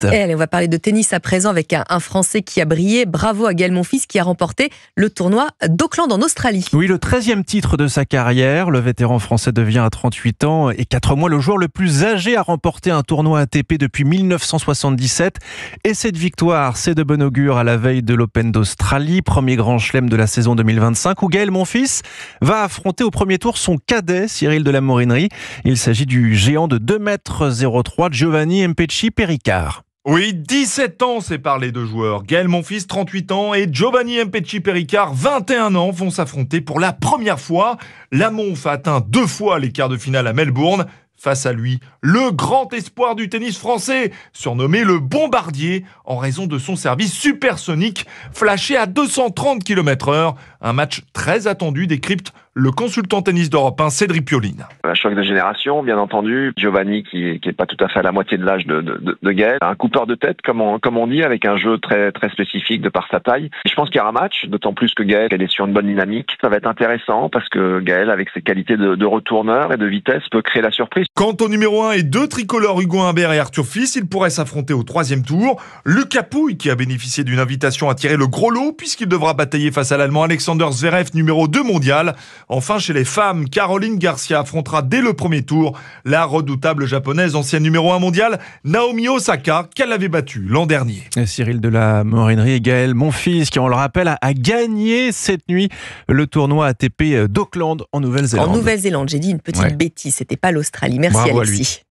Et allez, on va parler de tennis à présent avec un Français qui a brillé. Bravo à Gaël Monfils qui a remporté le tournoi d'Auckland en Australie. Oui, le 13e titre de sa carrière. Le vétéran français devient à 38 ans et 4 mois le joueur le plus âgé à remporter un tournoi ATP depuis 1977. Et cette victoire, c'est de bon augure à la veille de l'Open d'Australie, premier grand chelem de la saison 2025, où Gaël Monfils va affronter au premier tour son cadet, Cyril de la Morinerie. Il s'agit du géant de 2,03 m, Giovanni Mpetshi Perricard. Oui, 17 ans séparent les deux joueurs. Gaël Monfils, 38 ans, et Giovanni Mpetshi Perricard, 21 ans, vont s'affronter pour la première fois. La Monf a atteint 2 fois les quarts de finale à Melbourne. Face à lui, le grand espoir du tennis français, surnommé le Bombardier, en raison de son service supersonique, flashé à 230 km/h. Un match très attendu, décrypte le consultant tennis d'Europe 1, Cédric Pioline. Un choc de génération, bien entendu. Giovanni, qui est pas tout à fait à la moitié de l'âge de Gaël. Un coupeur de tête, comme on dit, avec un jeu très, très spécifique de par sa taille. Et je pense qu'il y aura un match, d'autant plus que Gaël, elle est sur une bonne dynamique. Ça va être intéressant parce que Gaël, avec ses qualités de retourneur et de vitesse, peut créer la surprise. Quant au numéro 1 et 2 tricolores Hugo Humbert et Arthur Fils, ils pourraient s'affronter au 3e tour. Lucas Pouille, qui a bénéficié d'une invitation à tirer le gros lot, puisqu'il devra batailler face à l'Allemand Alexander Zverev, numéro 2 mondial. Enfin, chez les femmes, Caroline Garcia affrontera dès le premier tour la redoutable japonaise, ancienne numéro 1 mondiale, Naomi Osaka, qu'elle avait battue l'an dernier. Et Cyril de la Morinerie et Gaël Monfils, qui, on le rappelle, a gagné cette nuit le tournoi ATP d'Auckland en Nouvelle-Zélande. En Nouvelle-Zélande, j'ai dit une petite bêtise, c'était pas l'Australie. Merci Bravo Alexis.